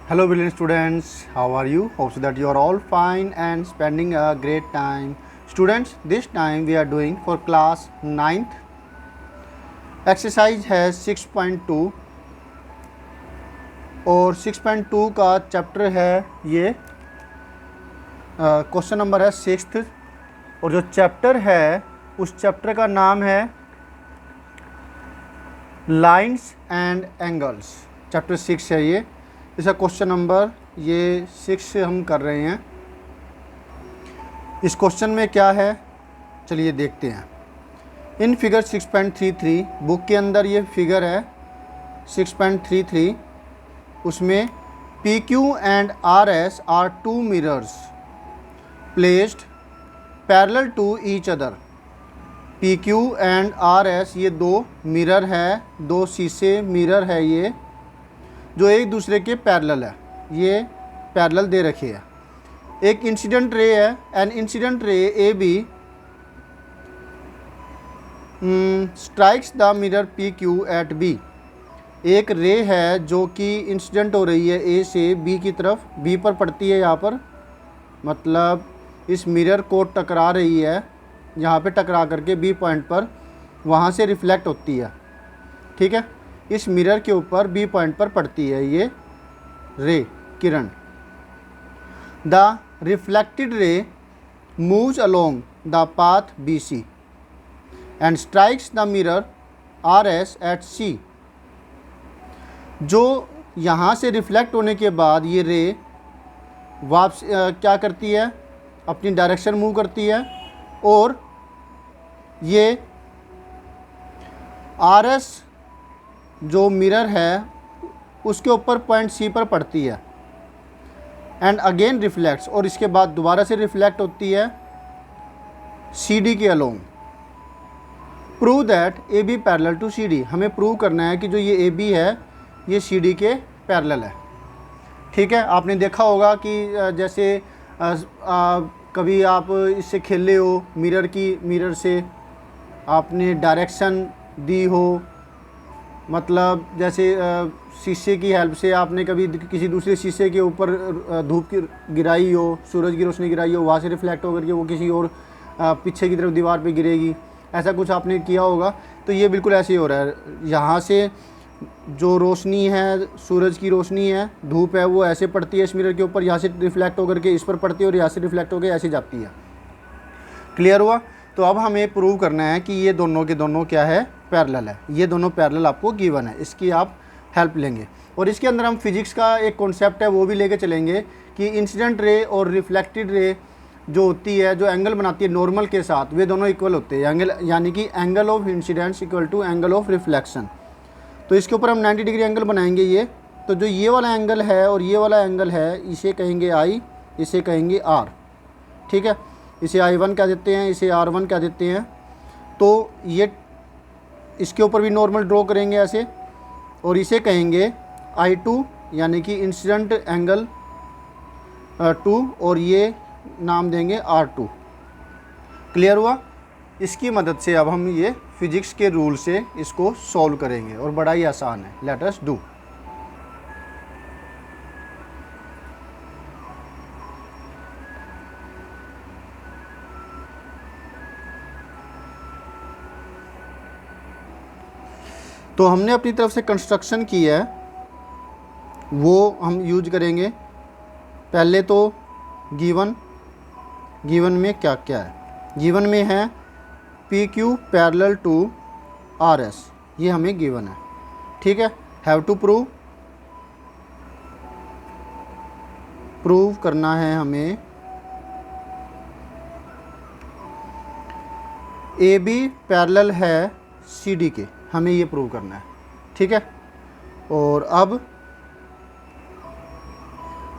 Hello, brilliant students. How are you? Hope so that you are all fine and spending a great time. Students, this time we are doing for class 9th. Exercise has 6.2 और 6.2 का chapter है ये question number है 6th और जो chapter है उस chapter का नाम है लाइन्स एंड एंगल्स। चैप्टर 6 है ये, इसका क्वेश्चन नंबर ये 6 से हम कर रहे हैं। इस क्वेश्चन में क्या है चलिए देखते हैं। इन फिगर 6.33 बुक के अंदर ये फिगर है 6.33, उसमें PQ and RS are two mirrors placed parallel to each other. PQ and RS ये दो मिरर है, दो शीशे मिरर है ये, जो एक दूसरे के पैरेलल है, ये पैरेलल दे रखे है। एक इंसिडेंट रे है, an incident ray AB strikes the mirror PQ at B। एक रे है जो कि इंसिडेंट हो रही है A से B की तरफ, B पर पड़ती है यहाँ पर, मतलब इस मिरर को टकरा रही है, यहाँ पे टकरा करके B पॉइंट पर वहाँ से रिफ्लेक्ट होती है। ठीक है, इस मिरर के ऊपर B पॉइंट पर पड़ती है ये रे, किरण। The reflected ray moves along the path BC and strikes the mirror RS at C। जो यहाँ से रिफ्लेक्ट होने के बाद ये रे वापस क्या करती है, अपनी डायरेक्शन मूव करती है और ये RS जो मिरर है उसके ऊपर पॉइंट C पर पड़ती है एंड अगेन रिफ्लेक्ट्स, और इसके बाद दोबारा से रिफ्लेक्ट होती है CD के along. Prove that AB parallel to CD। हमें प्रूव करना है कि जो ये AB है ये CD के पैरेलल है। ठीक है, आपने देखा होगा कि जैसे कभी आप इससे खेले हो, मिरर से आपने डायरेक्शन दी हो, मतलब जैसे शीशे की हेल्प से आपने कभी किसी दूसरे शीशे के ऊपर धूप की गिराई हो, सूरज की रोशनी गिराई हो, वहाँ से रिफ्लेक्ट होकर के वो किसी और पीछे की तरफ दीवार पे गिरेगी, ऐसा कुछ आपने किया होगा। तो ये बिल्कुल ऐसे ही हो रहा है, यहाँ से जो रोशनी है, सूरज की रोशनी है, धूप है, वो ऐसे पड़ती है इस मिरर के ऊपर, यहाँ से रिफ्लेक्ट होकर के इस पर पड़ती है और यहाँ से रिफ्लेक्ट होकर ऐसे जाती है। क्लियर हुआ? तो अब हमें प्रूव करना है कि ये दोनों के दोनों क्या है, पैरेलल है। ये दोनों पैरेलल आपको गिवन है, इसकी आप हेल्प लेंगे। और इसके अंदर हम फिजिक्स का एक कॉन्सेप्ट है वो भी लेके चलेंगे कि इंसिडेंट रे और रिफ्लेक्टेड रे जो होती है, जो एंगल बनाती है नॉर्मल के साथ, वे दोनों इक्वल होते हैं, एंगल यानी कि angle of incidence equal to angle of reflection. तो इसके ऊपर हम 90 डिग्री एंगल बनाएंगे ये। तो जो ये वाला एंगल है और ये वाला एंगल है, इसे कहेंगे I, इसे कहेंगे R। ठीक है, इसे I1 कह देते हैं, इसे R1 कह देते हैं। तो ये इसके ऊपर भी नॉर्मल ड्रॉ करेंगे ऐसे, और इसे कहेंगे I2 यानी कि इंसिडेंट एंगल 2, और ये नाम देंगे R2। क्लियर हुआ? इसकी मदद से अब हम ये फिजिक्स के रूल से इसको सॉल्व करेंगे और बड़ा ही आसान है। Let us do. तो हमने अपनी तरफ से कंस्ट्रक्शन की है, वो हम यूज करेंगे। पहले तो गिवन में क्या क्या है। गिवन में है PQ पैरेलल टू RS, ये हमें गिवन है। ठीक है, हैव टू प्रूव करना है हमें AB पैरेलल है CD के, हमें ये प्रूव करना है। ठीक है, और अब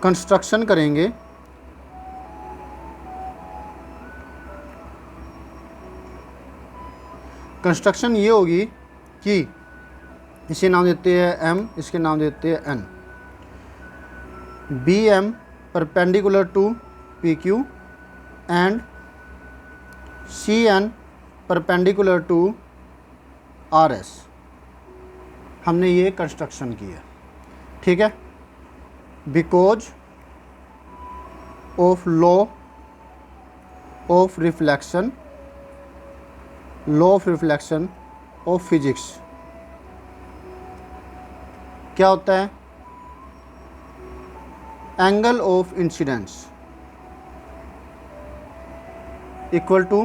कंस्ट्रक्शन करेंगे। कंस्ट्रक्शन ये होगी कि इसे नाम देते हैं M, इसके नाम देते हैं N। BM perpendicular to PQ and CN perpendicular to RS। हमने ये कंस्ट्रक्शन की है। ठीक है, because of law of reflection of physics. क्या होता है? Angle of incidence equal to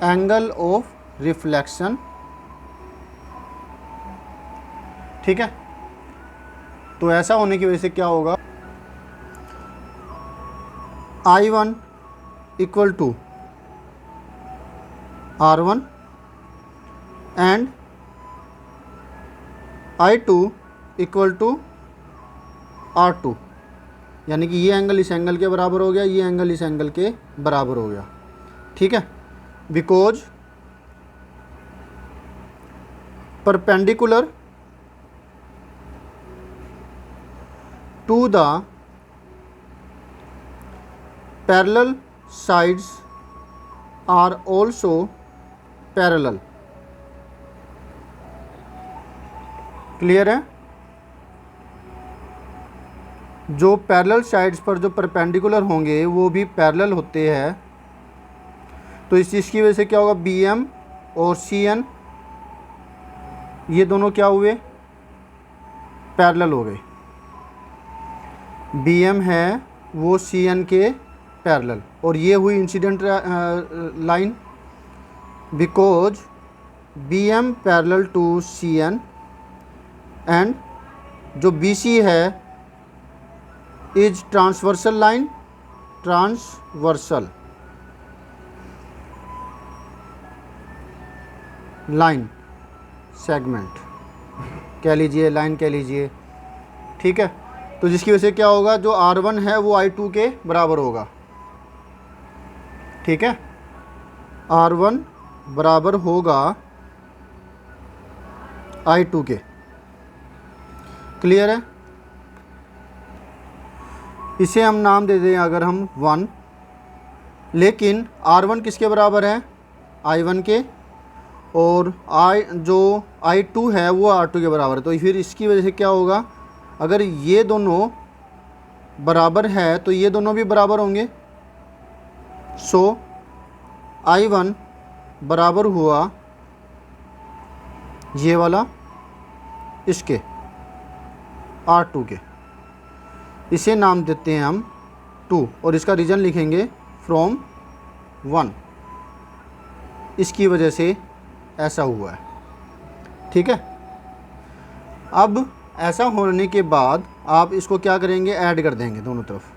angle of reflection. ठीक है, तो ऐसा होने की वजह से क्या होगा, I1 equal to R1 and I2 equal to R2, यानी कि ये एंगल इस एंगल के बराबर हो गया, ये एंगल इस एंगल के बराबर हो गया। ठीक है, because perpendicular to the parallel sides are also parallel. Clear है? जो पैरेलल साइड्स पर जो परपेंडिकुलर होंगे वो भी पैरेलल होते हैं। तो इस चीज़ की वजह से क्या होगा, BM और CN ये दोनों क्या हुए, पैरेलल हो गए। BM है वो CN के पैरेलल, और ये हुई incident line because BM parallel to CN and जो BC है is transversal line, transversal line segment कह लीजिए, लाइन कह लीजिए। ठीक है, तो जिसकी वजह से क्या होगा, जो R1 है वो I2 के बराबर होगा। ठीक है, R1 बराबर होगा I2 के। क्लियर है? इसे हम नाम दे दें अगर हम 1, लेकिन R1 किसके बराबर है, I1 के, और जो I2 है वो R2 के बराबर है। तो फिर इसकी वजह से क्या होगा, अगर ये दोनों बराबर है तो ये दोनों भी बराबर होंगे। सो I1 बराबर हुआ ये वाला इसके R2 के। इसे नाम देते हैं हम 2 और इसका रीजन लिखेंगे फ्रॉम 1। इसकी वजह से ऐसा हुआ है। ठीक है, अब ऐसा होने के बाद आप इसको क्या करेंगे, ऐड कर देंगे दोनों तरफ।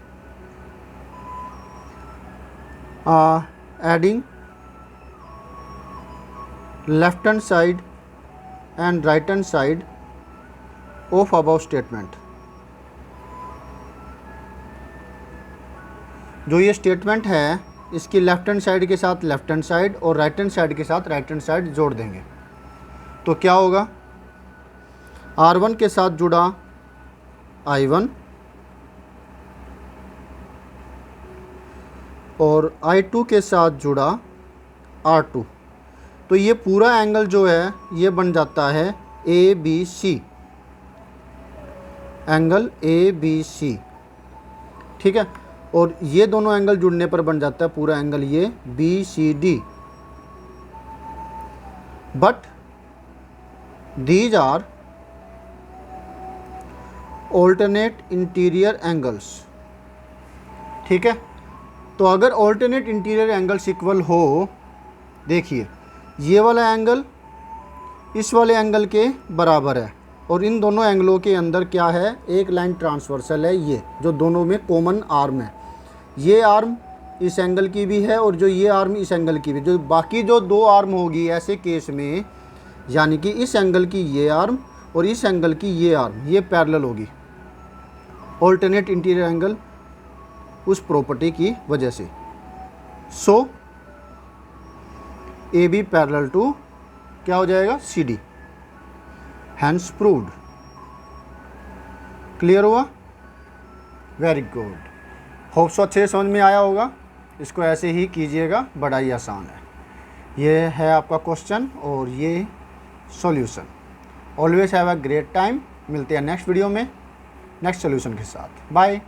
Adding left hand side and right hand side of above statement. जो ये स्टेटमेंट है इसकी लेफ्ट हैंड साइड के साथ लेफ्ट हैंड साइड और राइट हैंड साइड के साथ राइट हैंड साइड जोड़ देंगे। तो क्या होगा, R1 के साथ जुड़ा I1 और I2 के साथ जुड़ा R2। तो ये पूरा एंगल जो है ये बन जाता है ABC, एंगल ABC। ठीक है, और ये दोनों एंगल जुड़ने पर बन जाता है पूरा एंगल ये BCD। But these are alternate interior angles. ठीक है, तो अगर ऑल्टरनेट इंटीरियर एंगल्स इक्वल हो, देखिए ये वाला एंगल इस वाले एंगल के बराबर है और इन दोनों एंगलों के अंदर क्या है, एक लाइन ट्रांसवर्सल है, ये जो दोनों में कॉमन आर्म है। ये आर्म इस एंगल की भी है और जो ये आर्म इस एंगल की भी। जो बाकी जो दो आर्म होगी ऐसे केस में, यानी कि इस एंगल की ये आर्म और इस एंगल की ये आर्म, ये पैरेलल होगी ऑल्टरनेट इंटीरियर एंगल उस प्रॉपर्टी की वजह से। So A B parallel to क्या हो जाएगा, CD। Hence proved. क्लियर हुआ? Very good. होप सो अच्छे से समझ में आया होगा। इसको ऐसे ही कीजिएगा, बड़ा ही आसान है। ये है आपका क्वेश्चन और ये solution. Always have a great time. मिलते हैं नेक्स्ट वीडियो में। नेक्स्ट सोल्यूशन के साथ। बाय।